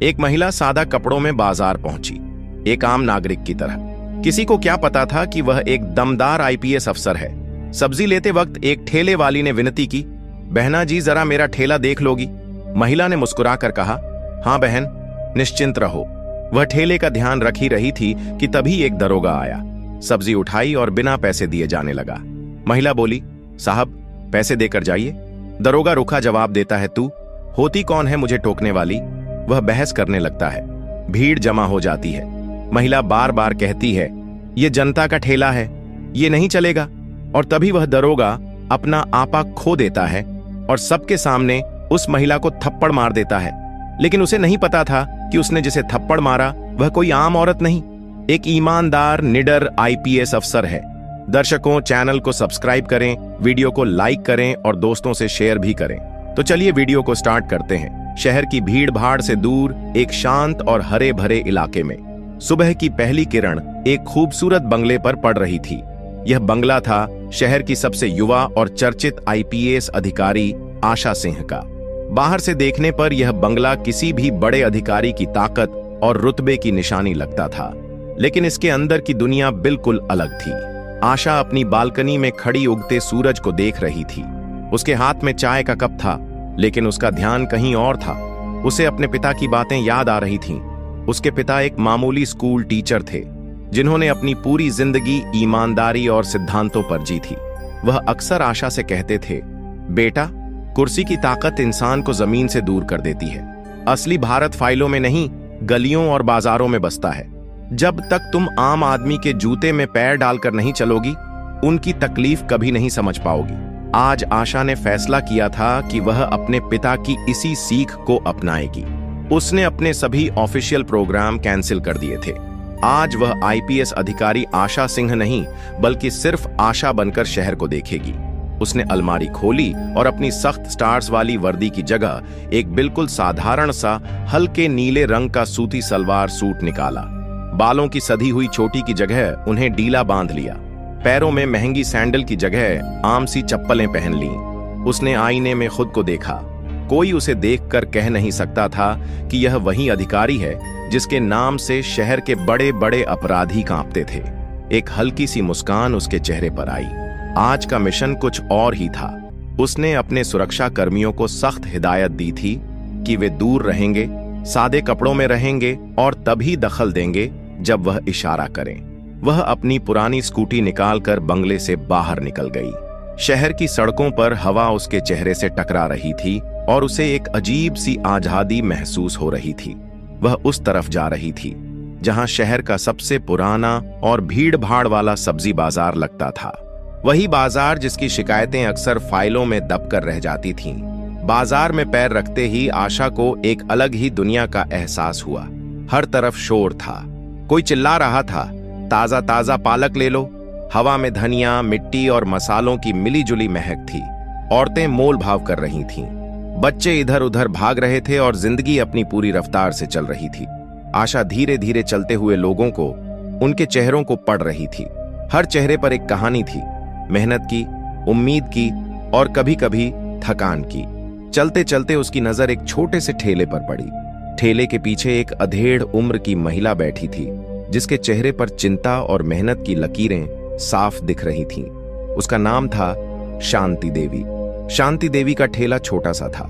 एक महिला सादा कपड़ों में बाजार पहुंची, एक आम नागरिक की तरह। किसी को क्या पता था कि वह एक दमदार आईपीएस अफसर है। सब्जी लेते वक्त एक ठेले वाली ने विनती की, बहना जी जरा मेरा ठेला देख लोगी? महिला ने मुस्कुराकर कहा, हाँ बहन, निश्चिंत रहो। वह ठेले का ध्यान रख ही रही थी कि तभी एक दरोगा आया, सब्जी उठाई और बिना पैसे दिए जाने लगा। महिला बोली, साहब पैसे देकर जाइए। दरोगा रुखा जवाब देता है, तू होती कौन है मुझे टोकने वाली? वह बहस करने लगता है। भीड़ जमा हो जाती है। महिला बार बार कहती है, ये जनता का ठेला है, ये नहीं चलेगा। और तभी वह दरोगा अपना आपा खो देता है और सबके सामने उस महिला को थप्पड़ मार देता है। लेकिन उसे नहीं पता था कि उसने जिसे थप्पड़ मारा वह कोई आम औरत नहीं, एक ईमानदार निडर आईपीएस अफसर है। दर्शकों, चैनल को सब्सक्राइब करें, वीडियो को लाइक करें और दोस्तों से शेयर भी करें। तो चलिए वीडियो को स्टार्ट करते हैं। शहर की भीड़ भाड़ से दूर एक शांत और हरे भरे इलाके में सुबह की पहली किरण एक खूबसूरत बंगले पर पड़ रही थी। यह बंगला था शहर की सबसे युवा और चर्चित आईपीएस अधिकारी आशा सिंह का। बाहर से देखने पर यह बंगला किसी भी बड़े अधिकारी की ताकत और रुतबे की निशानी लगता था, लेकिन इसके अंदर की दुनिया बिल्कुल अलग थी। आशा अपनी बालकनी में खड़ी उगते सूरज को देख रही थी। उसके हाथ में चाय का कप था, लेकिन उसका ध्यान कहीं और था। उसे अपने पिता की बातें याद आ रही थीं। उसके पिता एक मामूली स्कूल टीचर थे, जिन्होंने अपनी पूरी जिंदगी ईमानदारी और सिद्धांतों पर जी थी। वह अक्सर आशा से कहते थे, बेटा, कुर्सी की ताकत इंसान को जमीन से दूर कर देती है। असली भारत फाइलों में नहीं, गलियों और बाजारों में बसता है। जब तक तुम आम आदमी के जूते में पैर डालकर नहीं चलोगी, उनकी तकलीफ कभी नहीं समझ पाओगी। आज आशा ने फैसला किया था कि वह अपने पिता की इसी सीख को अपनाएगी। उसने अपने सभी ऑफिशियल प्रोग्राम कैंसिल कर दिए थे। आज वह आईपीएस अधिकारी आशा सिंह नहीं, बल्कि सिर्फ आशा बनकर शहर को देखेगी। उसने अलमारी खोली और अपनी सख्त स्टार्स वाली वर्दी की जगह एक बिल्कुल साधारण सा हल्के नीले रंग का सूती सलवार सूट निकाला। बालों की सधी हुई चोटी की जगह उन्हें डीला बांध लिया। पैरों में महंगी सैंडल की जगह आम सी चप्पलें पहन लीं। उसने आईने में खुद को देखा। कोई उसे देखकर कह नहीं सकता था कि यह वही अधिकारी है जिसके नाम से शहर के बड़े बड़े अपराधी कांपते थे। एक हल्की सी मुस्कान उसके चेहरे पर आई। आज का मिशन कुछ और ही था। उसने अपने सुरक्षा कर्मियों को सख्त हिदायत दी थी कि वे दूर रहेंगे, सादे कपड़ों में रहेंगे और तभी दखल देंगे जब वह इशारा करें। वह अपनी पुरानी स्कूटी निकालकर बंगले से बाहर निकल गई। शहर की सड़कों पर हवा उसके चेहरे से टकरा रही थी और उसे एक अजीब सी आजादी महसूस हो रही थी। वह उस तरफ जा रही थी जहां शहर का सबसे पुराना और भीड़ भाड़ वाला सब्जी बाजार लगता था। वही बाजार जिसकी शिकायतें अक्सर फाइलों में दबकर रह जाती थीं। बाजार में पैर रखते ही आशा को एक अलग ही दुनिया का एहसास हुआ। हर तरफ शोर था, कोई चिल्ला रहा था, ताजा ताजा पालक ले लो। हवा में धनिया, मिट्टी और मसालों की मिलीजुली महक थी। औरतें मोल भाव कर रही थीं। बच्चे इधर उधर भाग रहे थे और जिंदगी अपनी पूरी रफ्तार से चल रही थी। आशा धीरे धीरे चलते हुए लोगों को, उनके चेहरों को पढ़ रही थी। हर चेहरे पर एक कहानी थी, मेहनत की, उम्मीद की और कभी कभी थकान की। चलते चलते उसकी नजर एक छोटे से ठेले पर पड़ी। ठेले के पीछे एक अधेड़ उम्र की महिला बैठी थी, जिसके चेहरे पर चिंता और मेहनत की लकीरें साफ दिख रही थीं। उसका नाम था शांति देवी। शांति देवी का ठेला छोटा सा था,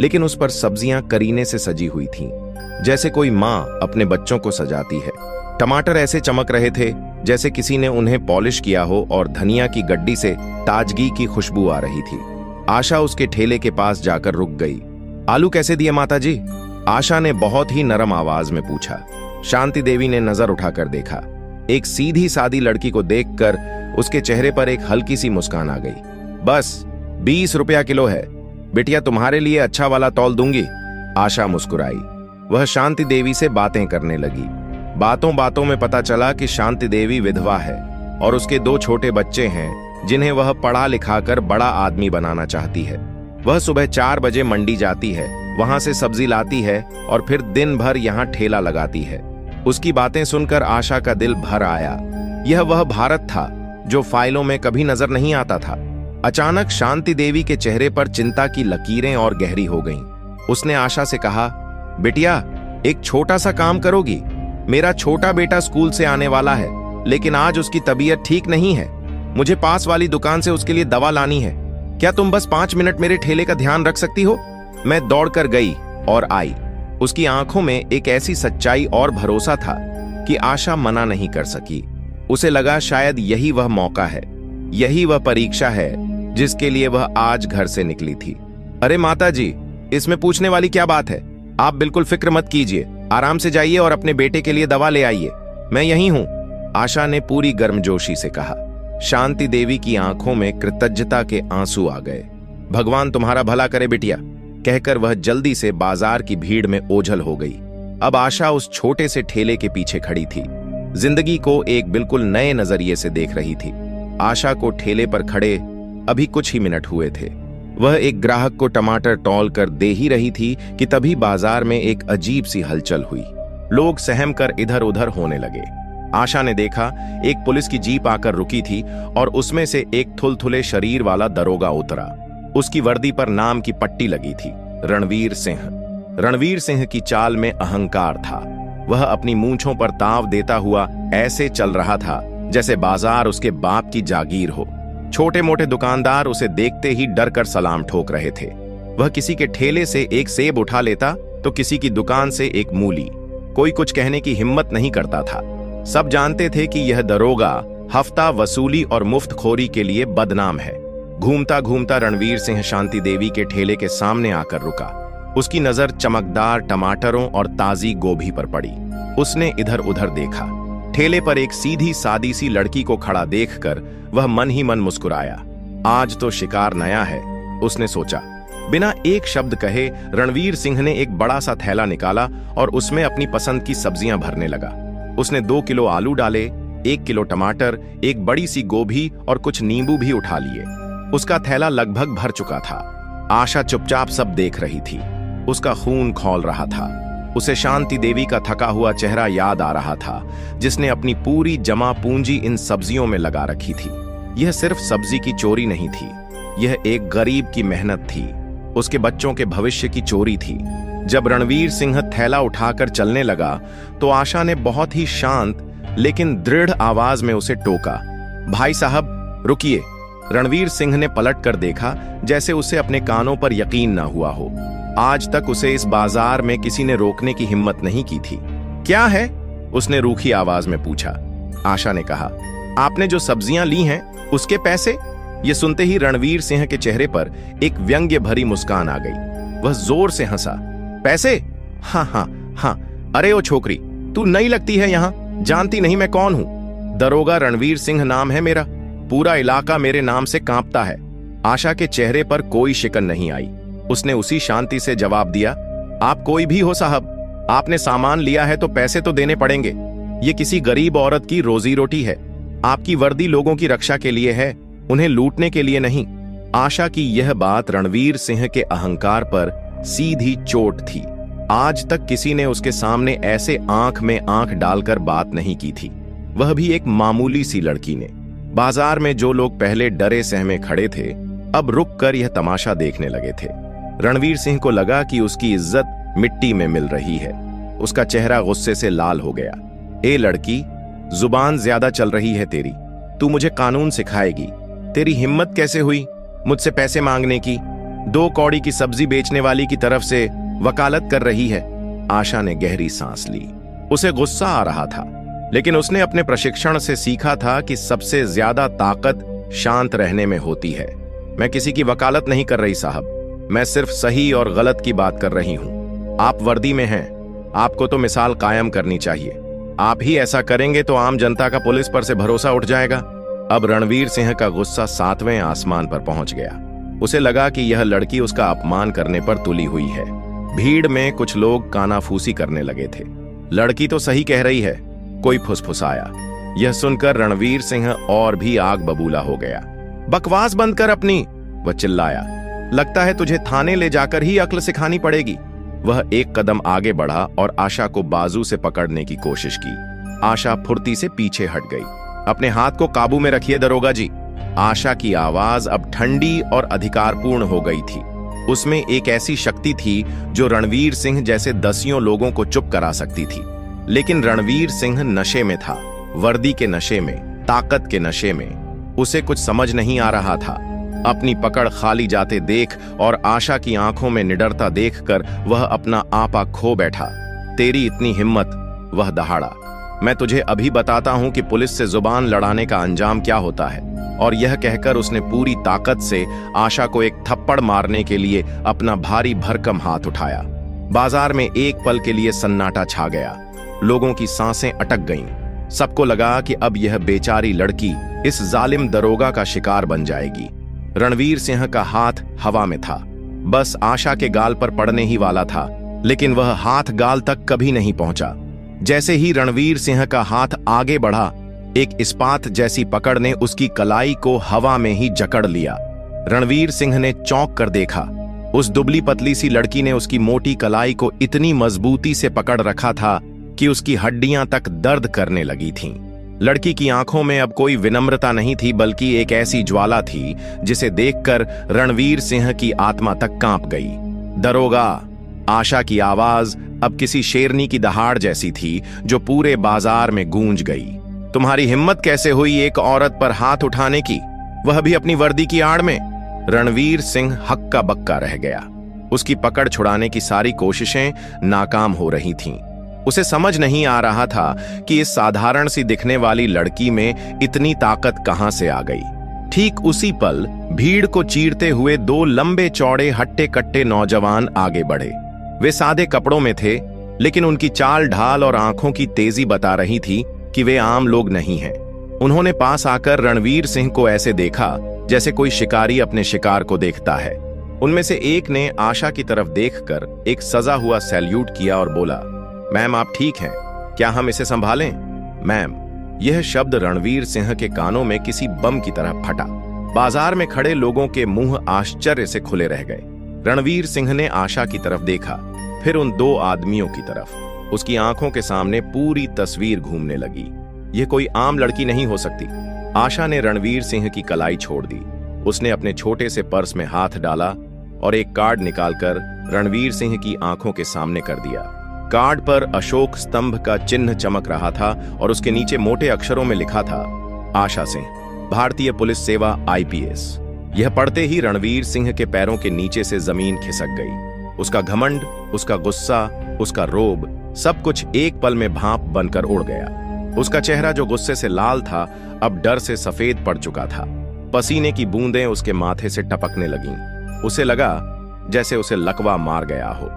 लेकिन उस पर सब्जियां करीने से सजी हुई थीं, जैसे कोई माँ अपने बच्चों को सजाती है। टमाटर ऐसे चमक रहे थे जैसे किसी ने उन्हें पॉलिश किया हो और धनिया की गड्डी से ताजगी की खुशबू आ रही थी। आशा उसके ठेले के पास जाकर रुक गई। आलू कैसे दिए माताजी? आशा ने बहुत ही नरम आवाज में पूछा। शांति देवी ने नजर उठाकर देखा। एक सीधी सादी लड़की को देखकर उसके चेहरे पर एक हल्की सी मुस्कान आ गई। बस 20 रुपया किलो है बिटिया, तुम्हारे लिए अच्छा वाला तौल दूंगी। आशा मुस्कुराई। वह शांति देवी से बातें करने लगी। बातों बातों में पता चला कि शांति देवी विधवा है और उसके 2 छोटे बच्चे हैं जिन्हें वह पढ़ा लिखाकर बड़ा आदमी बनाना चाहती है। वह सुबह 4 बजे मंडी जाती है, वहां से सब्जी लाती है और फिर दिन भर यहाँ ठेला लगाती है। उसकी बातें सुनकर आशा का दिल भर आया। यह वह भारत था जो फाइलों में कभी नजर नहीं आता था। अचानक शांति देवी के चेहरे पर चिंता की लकीरें और गहरी हो गईं। उसने आशा से कहा, बिटिया, एक छोटा सा काम करोगी? मेरा छोटा बेटा स्कूल से आने वाला है, लेकिन आज उसकी तबीयत ठीक नहीं है। मुझे पास वाली दुकान से उसके लिए दवा लानी है। क्या तुम बस 5 मिनट मेरे ठेले का ध्यान रख सकती हो? मैं दौड़कर गई और आई। उसकी आंखों में एक ऐसी सच्चाई और भरोसा था कि आशा मना नहीं कर सकी। उसे लगा शायद यही वह मौका है, यही वह परीक्षा है जिसके लिए वह आज घर से निकली थी। अरे माता जी, इसमें पूछने वाली क्या बात है? आप बिल्कुल फिक्र मत कीजिए, आराम से जाइए और अपने बेटे के लिए दवा ले आइए। मैं यहीं हूं, आशा ने पूरी गर्मजोशी से कहा। शांति देवी की आंखों में कृतज्ञता के आंसू आ गए। भगवान तुम्हारा भला करे बिटिया, कहकर वह जल्दी से बाजार की भीड़ में ओझल हो गई। अब आशा उस छोटे से ठेले के पीछे खड़ी थी, जिंदगी को एक बिल्कुल नए नजरिए से देख रही थी। आशा को ठेले पर खड़े अभी कुछ ही मिनट हुए थे। वह एक ग्राहक को टमाटर तौल कर दे ही रही थी कि तभी बाजार में एक अजीब सी हलचल हुई। लोग सहम कर इधर उधर होने लगे। आशा ने देखा एक पुलिस की जीप आकर रुकी थी और उसमें से एक थुलथुले शरीर वाला दरोगा उतरा। उसकी वर्दी पर नाम की पट्टी लगी थी, रणवीर सिंह। रणवीर सिंह की चाल में अहंकार था। वह अपनी मूंछों पर ताव देता हुआ ऐसे चल रहा था जैसे बाजार उसके बाप की जागीर हो। छोटे मोटे दुकानदार उसे देखते ही डर कर सलाम ठोक रहे थे। वह किसी के ठेले से एक सेब उठा लेता तो किसी की दुकान से एक मूली। कोई कुछ कहने की हिम्मत नहीं करता था। सब जानते थे कि यह दरोगा हफ्ता वसूली और मुफ्तखोरी के लिए बदनाम है। घूमता घूमता रणवीर सिंह शांति देवी के ठेले के सामने आकर रुका। उसकी नजर चमकदार टमाटरों और ताजी गोभी पर पड़ी। उसने इधर उधर देखा। ठेले पर एक सीधी सादी सी लड़की को खड़ा देखकर वह मन ही मन मुस्कुराया। आज तो शिकार नया है, उसने सोचा। बिना एक शब्द कहे रणवीर सिंह ने एक बड़ा सा थैला निकाला और उसमें अपनी पसंद की सब्जियां भरने लगा। उसने 2 किलो आलू डाले, 1 किलो टमाटर, एक बड़ी सी गोभी और कुछ नींबू भी उठा लिए। उसका थैला लगभग भर चुका था। आशा चुपचाप सब देख रही थी। उसका खून खौल रहा था। उसे शांति देवी का थका हुआ चेहरा याद आ रहा था, जिसने अपनी पूरी जमा पूंजी इन सब्जियों में लगा रखी थी। यह सिर्फ सब्जी की चोरी नहीं थी, यह एक गरीब की मेहनत थी, उसके बच्चों के भविष्य की चोरी थी। जब रणवीर सिंह थैला उठाकर चलने लगा तो आशा ने बहुत ही शांत लेकिन दृढ़ आवाज में उसे टोका, भाई साहब रुकिए। रणवीर सिंह ने पलट कर देखा, जैसे उसे अपने कानों पर यकीन ना हुआ हो। आज तक उसे इस बाजार में किसी ने रोकने की हिम्मत नहीं की थी। क्या है? उसने रूखी आवाज में पूछा। आशा ने कहा, आपने जो सब्जियां ली हैं उसके पैसे। यह सुनते ही रणवीर सिंह के चेहरे पर एक व्यंग्य भरी मुस्कान आ गई। वह जोर से हंसा। पैसे? हाँ हाँ हाँ, अरे ओ छोकरी, तू नई लगती है यहाँ, जानती नहीं मैं कौन हूं? दरोगा रणवीर सिंह नाम है मेरा, पूरा इलाका मेरे नाम से कांपता है। आशा के चेहरे पर कोई शिकन नहीं आई। उसने उसी शांति से जवाब दिया, आप कोई भी हो साहब, आपने सामान लिया है तो पैसे तो देने पड़ेंगे। ये किसी गरीब औरत की रोजी रोटी है। आपकी वर्दी लोगों की रक्षा के लिए है, उन्हें लूटने के लिए नहीं। आशा की यह बात रणवीर सिंह के अहंकार पर सीधी चोट थी। आज तक किसी ने उसके सामने ऐसे आंख में आंख डालकर बात नहीं की थी, वह भी एक मामूली सी लड़की ने। बाजार में जो लोग पहले डरे सहमे खड़े थे, अब रुक कर यह तमाशा देखने लगे थे। रणवीर सिंह को लगा कि उसकी इज्जत मिट्टी में मिल रही है। उसका चेहरा गुस्से से लाल हो गया। ए लड़की, जुबान ज्यादा चल रही है तेरी। तू मुझे कानून सिखाएगी? तेरी हिम्मत कैसे हुई मुझसे पैसे मांगने की? 2 कौड़ी की सब्जी बेचने वाली की तरफ से वकालत कर रही है। आशा ने गहरी सांस ली। उसे गुस्सा आ रहा था, लेकिन उसने अपने प्रशिक्षण से सीखा था कि सबसे ज्यादा ताकत शांत रहने में होती है। मैं किसी की वकालत नहीं कर रही साहब, मैं सिर्फ सही और गलत की बात कर रही हूं। आप वर्दी में हैं, आपको तो मिसाल कायम करनी चाहिए। आप ही ऐसा करेंगे तो आम जनता का पुलिस पर से भरोसा उठ जाएगा। अब रणवीर सिंह का गुस्सा 7वें आसमान पर पहुंच गया। उसे लगा कि यह लड़की उसका अपमान करने पर तुली हुई है। भीड़ में कुछ लोग कानाफूसी करने लगे थे। लड़की तो सही कह रही है, कोई फुसफुसाया। यह सुनकर रणवीर सिंह और भी आग बबूला हो गया। बकवास बंद कर अपनी, वह चिल्लाया। लगता है तुझे थाने ले जाकर ही अक्ल सिखानी पड़ेगी। वह एक कदम आगे बढ़ा और आशा को बाजू से पकड़ने की कोशिश की। आशा फुर्ती से पीछे हट गई। अपने हाथ को काबू में रखिए दरोगा जी। आशा की आवाज अब ठंडी और अधिकारपूर्ण हो गई थी। उसमें एक ऐसी शक्ति थी जो रणवीर सिंह जैसे दसियों लोगों को चुप करा सकती थी। लेकिन रणवीर सिंह नशे में था, वर्दी के नशे में, ताकत के नशे में। उसे कुछ समझ नहीं आ रहा था। अपनी पकड़ खाली जाते देख और आशा की आंखों में निडरता देखकर वह अपना आपा खो बैठा। तेरी इतनी हिम्मत, वह दहाड़ा। मैं तुझे अभी बताता हूं कि पुलिस से जुबान लड़ाने का अंजाम क्या होता है। और यह कहकर उसने पूरी ताकत से आशा को एक थप्पड़ मारने के लिए अपना भारी भरकम हाथ उठाया। बाजार में एक पल के लिए सन्नाटा छा गया। लोगों की सांसें अटक गईं। सबको लगा कि अब यह बेचारी लड़की इस जालिम दरोगा का शिकार बन जाएगी। रणवीर सिंह का हाथ हवा में था, बस आशा के गाल पर पड़ने ही वाला था, लेकिन वह हाथ गाल तक कभी नहीं पहुंचा। जैसे ही रणवीर सिंह का हाथ आगे बढ़ा, एक इस्पात जैसी पकड़ ने उसकी कलाई को हवा में ही जकड़ लिया। रणवीर सिंह ने चौंक कर देखा। उस दुबली पतली सी लड़की ने उसकी मोटी कलाई को इतनी मजबूती से पकड़ रखा था कि उसकी हड्डियां तक दर्द करने लगी थीं। लड़की की आंखों में अब कोई विनम्रता नहीं थी, बल्कि एक ऐसी ज्वाला थी जिसे देखकर रणवीर सिंह की आत्मा तक कांप गई। दरोगा! आशा की आवाज अब किसी शेरनी की दहाड़ जैसी थी जो पूरे बाजार में गूंज गई। तुम्हारी हिम्मत कैसे हुई एक औरत पर हाथ उठाने की, वह भी अपनी वर्दी की आड़ में? रणवीर सिंह हक्का बक्का रह गया। उसकी पकड़ छुड़ाने की सारी कोशिशें नाकाम हो रही थीं। उसे समझ नहीं आ रहा था कि इस साधारण सी दिखने वाली लड़की में इतनी ताकत कहां से आ गई। ठीक उसी पल भीड़ को चीरते हुए दो लंबे चौड़े हट्टे कट्टे नौजवान आगे बढ़े। वे सादे कपड़ों में थे, लेकिन उनकी चाल ढाल और आंखों की तेजी बता रही थी कि वे आम लोग नहीं हैं। उन्होंने पास आकर रणवीर सिंह को ऐसे देखा जैसे कोई शिकारी अपने शिकार को देखता है। उनमें से एक ने आशा की तरफ देखकर एक सजा हुआ सैल्यूट किया और बोला, मैम आप ठीक हैं? क्या हम इसे संभालें? मैम, यह शब्द रणवीर सिंह के कानों में किसी बम की तरह फटा। बाजार में खड़े लोगों के मुंह आश्चर्य से खुले रह गए। रणवीर सिंह ने आशा की तरफ देखा, फिर उन दो आदमियों की तरफ। उसकी आंखों के सामने पूरी तस्वीर घूमने लगी। यह कोई आम लड़की नहीं हो सकती। आशा ने रणवीर सिंह की कलाई छोड़ दी। उसने अपने छोटे से पर्स में हाथ डाला और एक कार्ड निकालकर रणवीर सिंह की आंखों के सामने कर दिया। कार्ड पर अशोक स्तंभ का चिन्ह चमक रहा था और उसके नीचे मोटे अक्षरों में लिखा था, आशा सिंह, भारतीय पुलिस सेवा IPS। यह पढ़ते ही रणवीर सिंह के पैरों के नीचे से जमीन खिसक गई। उसका घमंड, उसका गुस्सा, उसका रोब, सब कुछ एक पल में भाप बनकर उड़ गया। उसका चेहरा जो गुस्से से लाल था, अब डर से सफेद पड़ चुका था। पसीने की बूंदें उसके माथे से टपकने लगीं। उसे लगा जैसे उसे लकवा मार गया हो।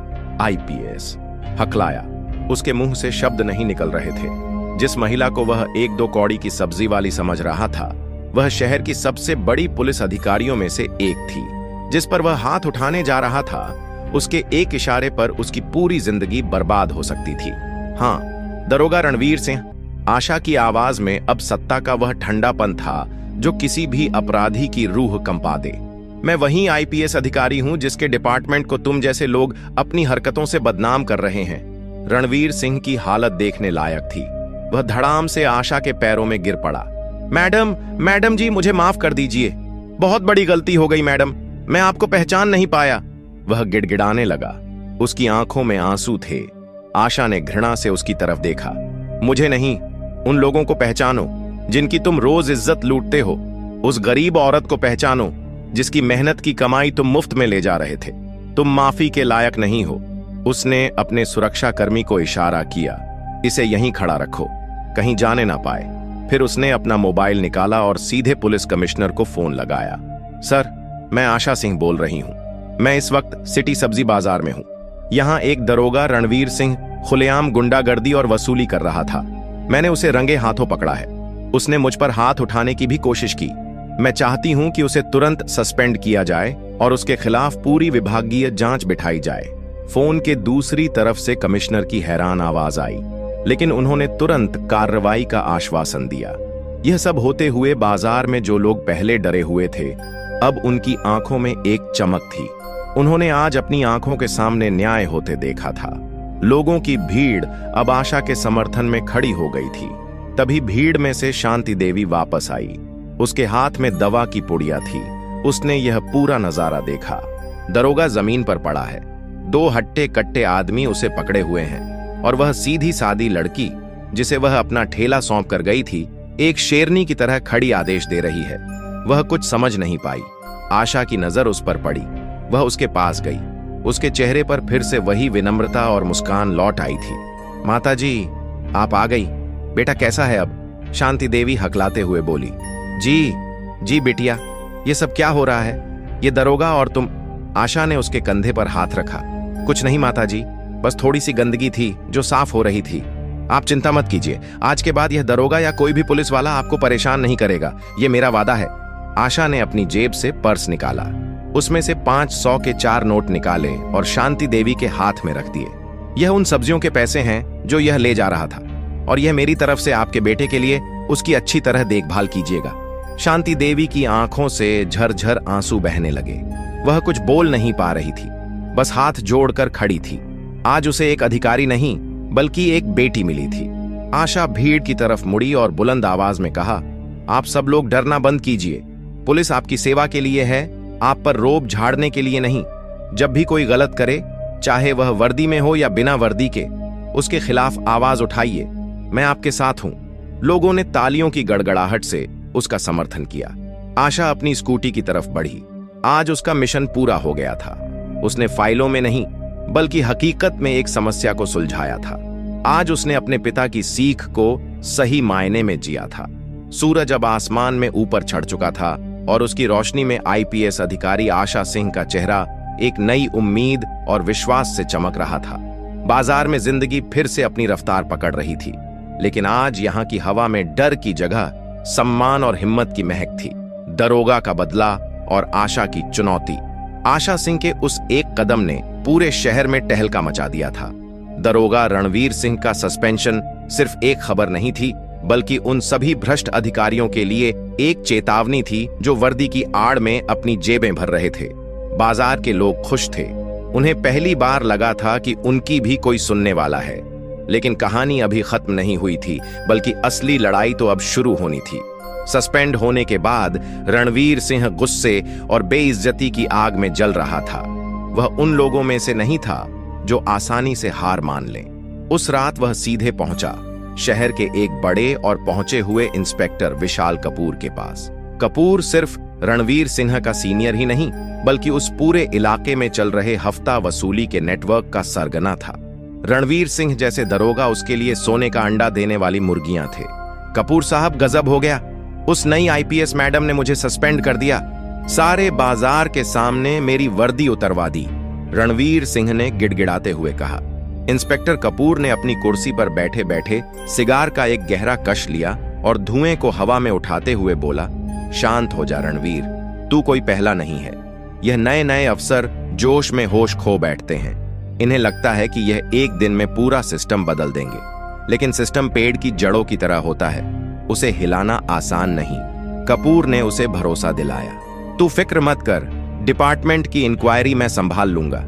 IPS हकलाया। उसके मुंह से शब्द नहीं निकल रहे थे। जिस महिला को वह एक दो कौड़ी की सब्जी वाली समझ रहा था, वह शहर की सबसे बड़ी पुलिस अधिकारियों में से एक थी। जिस पर वह हाथ उठाने जा रहा था, उसके एक इशारे पर उसकी पूरी जिंदगी बर्बाद हो सकती थी। हाँ, दरोगा रणवीर सिंह। आशा की आवाज में अब सत्ता का वह ठंडापन था जो किसी भी अपराधी की रूह कंपा दे। मैं वही IPS अधिकारी हूं जिसके डिपार्टमेंट को तुम जैसे लोग अपनी हरकतों से बदनाम कर रहे हैं। रणवीर सिंह की हालत देखने लायक थी। वह धड़ाम से आशा के पैरों में गिर पड़ा। मैडम जी, मुझे माफ कर दीजिए। बहुत बड़ी गलती हो गई मैडम, मैं आपको पहचान नहीं पाया। वह गिड़गिड़ाने लगा। उसकी आंखों में आंसू थे। आशा ने घृणा से उसकी तरफ देखा। मुझे नहीं, उन लोगों को पहचानो जिनकी तुम रोज इज्जत लूटते हो। उस गरीब औरत को पहचानो जिसकी मेहनत की कमाई तुम मुफ्त में ले जा रहे थे। तुम माफी के लायक नहीं हो। उसने अपने सुरक्षा कर्मी को इशारा किया, इसे यहीं खड़ा रखो, कहीं जाने ना पाए। फिर उसने अपना मोबाइल निकाला और सीधे पुलिस कमिश्नर को फोन लगाया। सर, मैं आशा सिंह बोल रही हूं। मैं इस वक्त सिटी सब्जी बाजार में हूं। यहां एक दरोगा रणवीर सिंह खुलेआम गुंडागर्दी और वसूली कर रहा था। मैंने उसे रंगे हाथों पकड़ा है। उसने मुझ पर हाथ उठाने की भी कोशिश की। मैं चाहती हूं कि उसे तुरंत सस्पेंड किया जाए और उसके खिलाफ पूरी विभागीय जांच बिठाई जाए। फोन के दूसरी तरफ से कमिश्नर की हैरान आवाज आई, लेकिन उन्होंने तुरंत कार्रवाई का आश्वासन दिया। यह सब होते हुए बाजार में जो लोग पहले डरे हुए थे, अब उनकी आंखों में एक चमक थी। उन्होंने आज अपनी आंखों के सामने न्याय होते देखा था। लोगों की भीड़ अब आशा के समर्थन में खड़ी हो गई थी। तभी भीड़ में से शांति देवी वापस आई। उसके हाथ में दवा की पुड़िया थी। उसने यह पूरा नजारा देखा। दरोगा जमीन पर पड़ा है। 2 हट्टे कट्टे आदमी उसे पकड़े हुए हैं और वह सीधी सादी लड़की जिसे वह अपना ठेला सौंप कर गई थी, एक शेरनी की तरह खड़ी आदेश दे रही है। वह कुछ समझ नहीं पाई। आशा की नजर उस पर पड़ी। वह उसके पास गई। उसके चेहरे पर फिर से वही विनम्रता और मुस्कान लौट आई थी। माताजी, आप आ गई। बेटा कैसा है अब? शांति देवी हकलाते हुए बोली। जी बिटिया, ये सब क्या हो रहा है? ये दरोगा और तुम? आशा ने उसके कंधे पर हाथ रखा। कुछ नहीं माताजी, बस थोड़ी सी गंदगी थी जो साफ हो रही थी। आप चिंता मत कीजिए, आज के बाद यह दरोगा या कोई भी पुलिस वाला आपको परेशान नहीं करेगा, ये मेरा वादा है। आशा ने अपनी जेब से पर्स निकाला। उसमें से 500 के 4 नोट निकाले और शांति देवी के हाथ में रख दिए। यह उन सब्जियों के पैसे हैं जो यह ले जा रहा था, और यह मेरी तरफ से आपके बेटे के लिए। उसकी अच्छी तरह देखभाल कीजिएगा। शांति देवी की आंखों से झरझर आंसू बहने लगे। वह कुछ बोल नहीं पा रही थी, बस हाथ जोड़कर खड़ी थी। आज उसे एक अधिकारी नहीं बल्कि एक बेटी मिली थी। आशा भीड़ की तरफ मुड़ी और बुलंद आवाज में कहा, आप सब लोग डरना बंद कीजिए। पुलिस आपकी सेवा के लिए है, आप पर रोब झाड़ने के लिए नहीं। जब भी कोई गलत करे, चाहे वह वर्दी में हो या बिना वर्दी के, उसके खिलाफ आवाज उठाइए। मैं आपके साथ हूं। लोगों ने तालियों की गड़गड़ाहट से उसका समर्थन किया। आशा अपनी स्कूटी की तरफ बढ़ी। आज उसका मिशन पूरा हो गया था। उसने फाइलों में नहीं बल्कि हकीकत में एक समस्या को सुलझाया था। आज उसने अपने पिता की सीख को सही मायने में जिया था। सूरज अब आसमान में ऊपर चढ़ चुका था और उसकी रोशनी में आईपीएस अधिकारी आशा सिंह का चेहरा एक नई उम्मीद और विश्वास से चमक रहा था। बाजार में जिंदगी फिर से अपनी रफ्तार पकड़ रही थी, लेकिन आज यहां की हवा में डर की जगह सम्मान और हिम्मत की महक थी। दरोगा का बदला और आशा की चुनौती। आशा सिंह के उस एक कदम ने पूरे शहर में टहलका मचा दिया था। दरोगा रणवीर सिंह का सस्पेंशन सिर्फ एक खबर नहीं थी, बल्कि उन सभी भ्रष्ट अधिकारियों के लिए एक चेतावनी थी जो वर्दी की आड़ में अपनी जेबें भर रहे थे। बाजार के लोग खुश थे। उन्हें पहली बार लगा था कि उनकी भी कोई सुनने वाला है। लेकिन कहानी अभी खत्म नहीं हुई थी, बल्कि असली लड़ाई तो अब शुरू होनी थी। सस्पेंड होने के बाद रणवीर सिंह गुस्से और बेइज्जती की आग में जल रहा था। वह उन लोगों में से नहीं था जो आसानी से हार मान लें। उस रात वह सीधे पहुंचा शहर के एक बड़े और पहुंचे हुए इंस्पेक्टर विशाल कपूर के पास। कपूर सिर्फ रणवीर सिंह का सीनियर ही नहीं, बल्कि उस पूरे इलाके में चल रहे हफ्ता वसूली के नेटवर्क का सरगना था। रणवीर सिंह जैसे दरोगा उसके लिए सोने का अंडा देने वाली मुर्गियां थे। कपूर साहब, गजब हो गया। उस नई आईपीएस मैडम ने मुझे सस्पेंड कर दिया। सारे बाजार के सामने मेरी वर्दी उतरवा दी, रणवीर सिंह ने गिड़गिड़ाते हुए कहा। इंस्पेक्टर कपूर ने अपनी कुर्सी पर बैठे बैठे सिगार का एक गहरा कश लिया और धुएं को हवा में उठाते हुए बोला, शांत हो जा रणवीर, तू कोई पहला नहीं है। यह नए नए अफसर जोश में होश खो बैठते हैं। इन्हें लगता है कि यह एक दिन में पूरा सिस्टम बदल देंगे, लेकिन सिस्टम पेड़ की जड़ों की तरह होता है, उसे हिलाना आसान नहीं। कपूर ने उसे भरोसा दिलाया, तू फिक्र मत कर, डिपार्टमेंट की इंक्वायरी मैं संभाल लूंगा।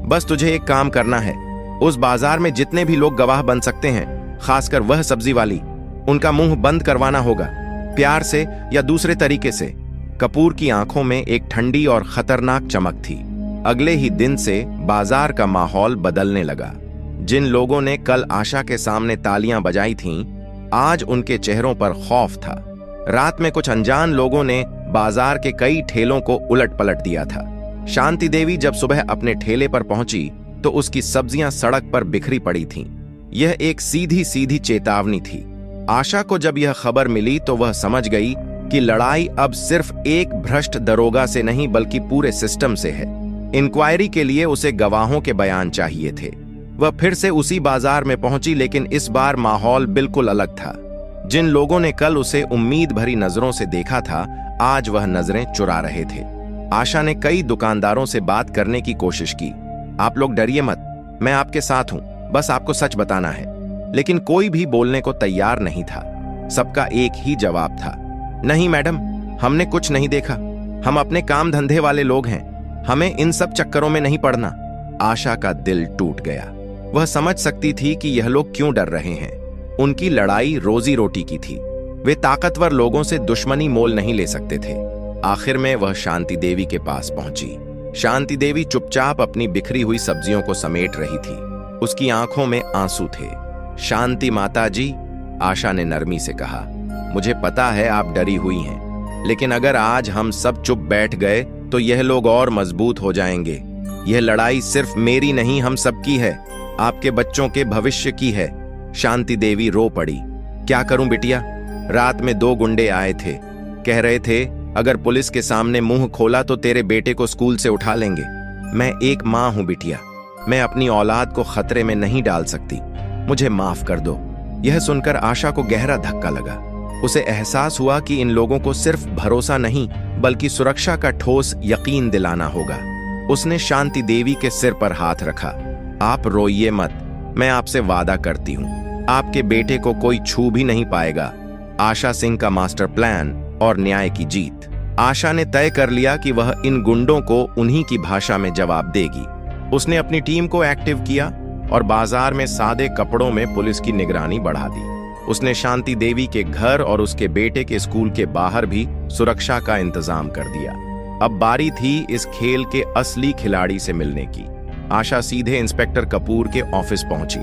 बस तुझे एक काम करना है, उस बाजार में जितने भी लोग गवाह बन सकते हैं, खासकर वह सब्जी वाली, उनका मुंह बंद करवाना होगा, प्यार से या दूसरे तरीके से। कपूर की आंखों में एक ठंडी और खतरनाक चमक थी। अगले ही दिन से बाजार का माहौल बदलने लगा। जिन लोगों ने कल आशा के सामने तालियां बजाई थीं, आज उनके चेहरों पर खौफ था। रात में कुछ अनजान लोगों ने बाजार के कई ठेलों को उलट पलट दिया था। शांति देवी जब सुबह अपने ठेले पर पहुंची तो उसकी सब्जियां सड़क पर बिखरी पड़ी थीं। यह एक सीधी सीधी चेतावनी थी। आशा को जब यह खबर मिली तो वह समझ गई कि लड़ाई अब सिर्फ एक भ्रष्ट दरोगा से नहीं बल्कि पूरे सिस्टम से है। इंक्वायरी के लिए उसे गवाहों के बयान चाहिए थे। वह फिर से उसी बाजार में पहुंची, लेकिन इस बार माहौल बिल्कुल अलग था। जिन लोगों ने कल उसे उम्मीद भरी नजरों से देखा था, आज वह नजरें चुरा रहे थे। आशा ने कई दुकानदारों से बात करने की कोशिश की। आप लोग डरिए मत, मैं आपके साथ हूं, बस आपको सच बताना है। लेकिन कोई भी बोलने को तैयार नहीं था। सबका एक ही जवाब था, नहीं मैडम, हमने कुछ नहीं देखा, हम अपने काम धंधे वाले लोग हैं, हमें इन सब चक्करों में नहीं पड़ना। आशा का दिल टूट गया। वह समझ सकती थी कि यह लोग क्यों डर रहे हैं। उनकी लड़ाई रोजी रोटी की थी। वे ताकतवर लोगों से दुश्मनी मोल नहीं ले सकते थे। आखिर में वह शांति देवी के पास पहुंची। शांति देवी चुपचाप अपनी बिखरी हुई सब्जियों को समेट रही थी। उसकी आंखों में आंसू थे। शांति माता जी, आशा ने नरमी से कहा, मुझे पता है आप डरी हुई हैं, लेकिन अगर आज हम सब चुप बैठ गए तो यह लोग और मजबूत हो जाएंगे। यह लड़ाई सिर्फ मेरी नहीं, हम सबकी है, आपके बच्चों के भविष्य की है। शांति देवी रो पड़ी। क्या करूं बिटिया? रात में 2 गुंडे आए थे, कह रहे थे अगर पुलिस के सामने मुंह खोला तो तेरे बेटे को स्कूल से उठा लेंगे। मैं एक मां हूं बिटिया, मैं अपनी औलाद को खतरे में नहीं डाल सकती, मुझे माफ कर दो। यह सुनकर आशा को गहरा धक्का लगा। उसे एहसास हुआ कि इन लोगों को सिर्फ भरोसा नहीं बल्कि सुरक्षा का ठोस यकीन दिलाना होगा। उसने शांति देवी के सिर पर हाथ रखा। आप रोइए मत, मैं आपसे वादा करती हूं, आपके बेटे को कोई छू भी नहीं पाएगा। आशा सिंह का मास्टर प्लान और न्याय की जीत। आशा ने तय कर लिया कि वह इन गुंडों को उन्हीं की भाषा में जवाब देगी। उसने अपनी टीम को एक्टिव किया और बाजार में सादे कपड़ों में पुलिस की निगरानी बढ़ा दी। उसने शांति देवी के घर और उसके बेटे के स्कूल के बाहर भी सुरक्षा का इंतजाम कर दिया। अब बारी थी इस खेल के असली खिलाड़ी से मिलने की। आशा सीधे इंस्पेक्टर कपूर के ऑफिस पहुंची।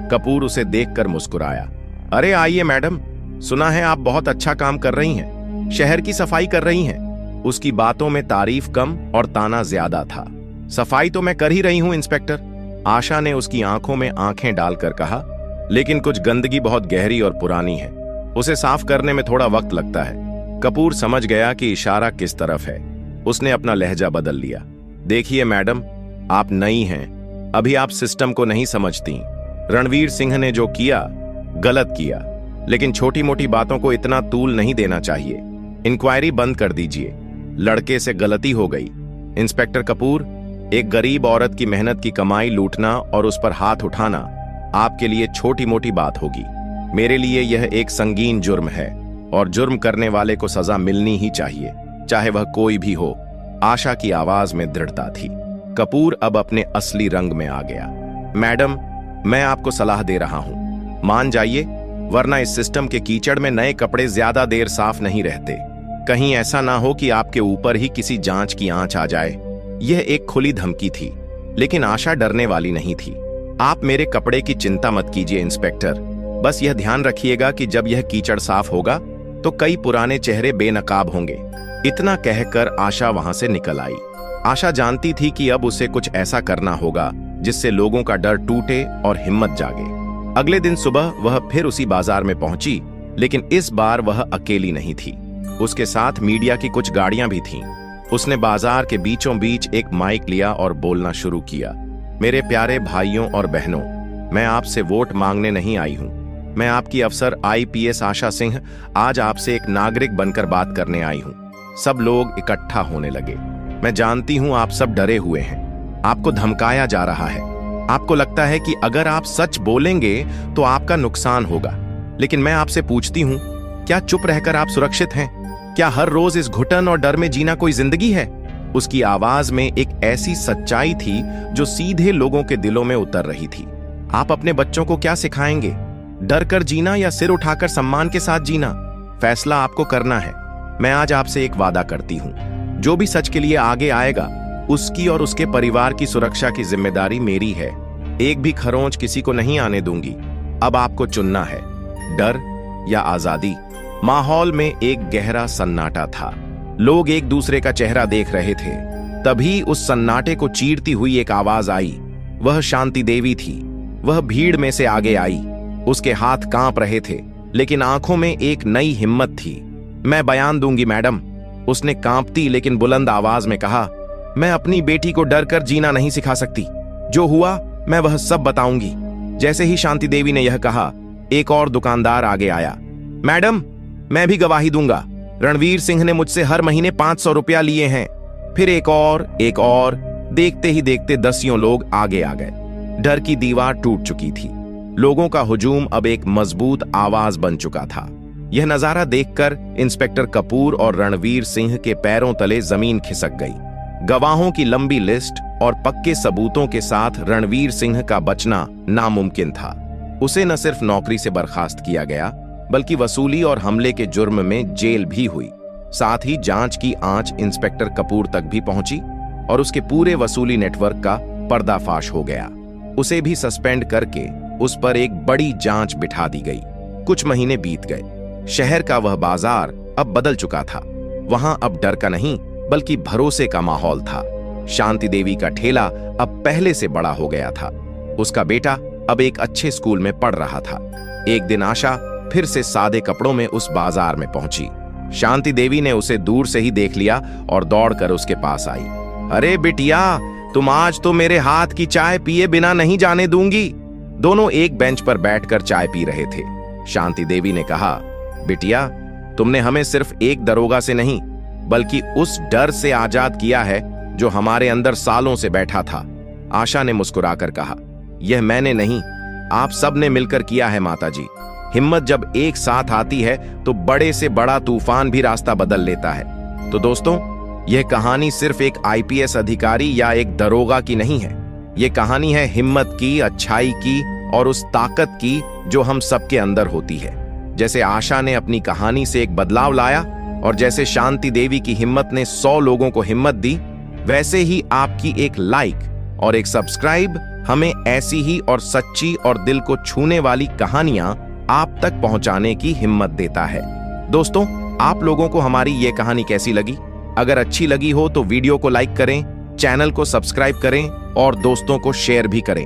कपूर उसे देखकर मुस्कुराया। अरे आइए मैडम, सुना है आप बहुत अच्छा काम कर रही हैं, शहर की सफाई कर रही हैं। उसकी बातों में तारीफ कम और ताना ज्यादा था। सफाई तो मैं कर ही रही हूं इंस्पेक्टर, आशा ने उसकी आंखों में आंखें डालकर कहा, लेकिन कुछ गंदगी बहुत गहरी और पुरानी है, उसे साफ करने में थोड़ा वक्त लगता है। कपूर समझ गया कि इशारा किस तरफ है। उसने अपना लहजा बदल लिया। देखिए मैडम, आप नई हैं, अभी आप सिस्टम को नहीं समझती। रणवीर सिंह ने जो किया गलत किया, लेकिन छोटी मोटी बातों को इतना तूल नहीं देना चाहिए। इंक्वायरी बंद कर दीजिए, लड़के से गलती हो गई। इंस्पेक्टर कपूर, एक गरीब औरत की मेहनत की कमाई लूटना और उस पर हाथ उठाना आपके लिए छोटी मोटी बात होगी, मेरे लिए यह एक संगीन जुर्म है और जुर्म करने वाले को सजा मिलनी ही चाहिए, चाहे वह कोई भी हो। आशा की आवाज में दृढ़ता थी। कपूर अब अपने असली रंग में आ गया। मैडम, मैं आपको सलाह दे रहा हूं, मान जाइए, वरना इस सिस्टम के कीचड़ में नए कपड़े ज्यादा देर साफ नहीं रहते। कहीं ऐसा ना हो कि आपके ऊपर ही किसी जांच की आंच आ जाए। यह एक खुली धमकी थी, लेकिन आशा डरने वाली नहीं थी। आप मेरे कपड़े की चिंता मत कीजिए इंस्पेक्टर, बस यह ध्यान रखिएगा कि जब यह कीचड़ साफ होगा तो कई पुराने चेहरे बेनकाब होंगे। इतना कहकर आशा वहां से निकल आई। आशा जानती थी कि अब उसे कुछ ऐसा करना होगा जिससे लोगों का डर टूटे और हिम्मत जागे। अगले दिन सुबह वह फिर उसी बाजार में पहुंची, लेकिन इस बार वह अकेली नहीं थी। उसके साथ मीडिया की कुछ गाड़ियां भी थीं। उसने बाजार के बीचों बीच एक माइक लिया और बोलना शुरू किया। मेरे प्यारे भाइयों और बहनों, मैं आपसे वोट मांगने नहीं आई हूं। मैं आपकी अफसर आईपीएस आशा सिंह आज आपसे एक नागरिक बनकर बात करने आई हूं। सब लोग इकट्ठा होने लगे। मैं जानती हूं आप सब डरे हुए हैं, आपको धमकाया जा रहा है। आपको लगता है कि अगर आप सच बोलेंगे तो आपका नुकसान होगा, लेकिन मैं आपसे पूछती हूं, क्या चुप रहकर आप सुरक्षित हैं? क्या हर रोज इस घुटन और डर में जीना कोई जिंदगी है? उसकी आवाज में एक ऐसी सच्चाई थी जो सीधे लोगों के दिलों में उतर रही थी। आप अपने बच्चों को क्या सिखाएंगे? डर कर जीना या सिर उठाकर सम्मान के साथ जीना? फैसला आपको करना है। मैं आज आपसे एक वादा करती हूं, जो भी सच के लिए आगे आएगा उसकी और उसके परिवार की सुरक्षा की जिम्मेदारी मेरी है। एक भी खरोंच किसी को नहीं आने दूंगी। अब आपको चुनना है, डर या आजादी। माहौल में एक गहरा सन्नाटा था। लोग एक दूसरे का चेहरा देख रहे थे। तभी उस सन्नाटे को चीरती हुई एक आवाज आई। वह शांति देवी थी। वह भीड़ में से आगे आई। उसके हाथ कांप रहे थे, लेकिन आंखों में एक नई हिम्मत थी। मैं बयान दूंगी मैडम, उसने कांपती लेकिन बुलंद आवाज में कहा। मैं अपनी बेटी को डर कर जीना नहीं सिखा सकती। जो हुआ मैं वह सब बताऊंगी। जैसे ही शांति देवी ने यह कहा, एक और दुकानदार आगे आया। मैडम, मैं भी गवाही दूंगा। रणवीर सिंह ने मुझसे हर महीने 500 रुपया लिए हैं। फिर एक और। देखते ही देखते दसियों लोग आगे आ गए। डर की दीवार टूट चुकी थी। लोगों का हुजूम अब एक मजबूत आवाज बन चुका था। यह नजारा देखकर इंस्पेक्टर कपूर और रणवीर सिंह के पैरों तले जमीन खिसक गई। गवाहों की लंबी लिस्ट और पक्के सबूतों के साथ रणवीर सिंह का बचना नामुमकिन था। उसे न सिर्फ नौकरी से बर्खास्त किया गया, बल्कि वसूली और हमले के जुर्म में जेल भी हुई। साथ ही जांच की आंच इंस्पेक्टर कपूर तक भी पहुंची। और उसके पूरे वसूली नेटवर्क का पर्दाफाश हो गया। उसे भी सस्पेंड करके उस पर एक बड़ी जांच बिठा दी गई। कुछ महीने बीत गए। शहर का वह बाजार अब बदल चुका था। वहां अब डर का नहीं बल्कि भरोसे का माहौल था। शांति देवी का ठेला अब पहले से बड़ा हो गया था। उसका बेटा अब एक अच्छे स्कूल में पढ़ रहा था। एक दिन आशा फिर से सादे कपड़ों में उस बाजार में पहुंची। शांति देवी ने उसे दूर से ही देख लिया और दौड़कर उसके पास आई। अरे बिटिया, तुम आज तो मेरे हाथ की चाय पिए बिना नहीं जाने दूंगी। दोनों एक बेंच पर बैठकर चाय पी रहे थे। शांति देवी ने कहा, बिटिया, तुमने हमें सिर्फ एक दरोगा से नहीं बल्कि उस डर से आजाद किया है जो हमारे अंदर सालों से बैठा था। आशा ने मुस्कुराकर कहा, यह मैंने नहीं, आप सब ने मिलकर किया है माताजी। हिम्मत जब एक साथ आती है तो बड़े से बड़ा तूफान भी रास्ता बदल लेता है। तो दोस्तों, यह कहानी सिर्फ एक आईपीएस अधिकारी या एक दरोगा की नहीं है। यह कहानी है हिम्मत की, अच्छाई की और उस ताकत की जो हम सबके अंदर होती है। जैसे आशा ने अपनी कहानी से एक बदलाव लाया और जैसे शांति देवी की हिम्मत ने 100 लोगों को हिम्मत दी, वैसे ही आपकी एक लाइक और एक सब्सक्राइब हमें ऐसी ही और सच्ची और दिल को छूने वाली कहानियां आप तक पहुंचाने की हिम्मत देता है। दोस्तों, आप लोगों को हमारी ये कहानी कैसी लगी? अगर अच्छी लगी हो तो वीडियो को लाइक करें, चैनल को सब्सक्राइब करें और दोस्तों को शेयर भी करें।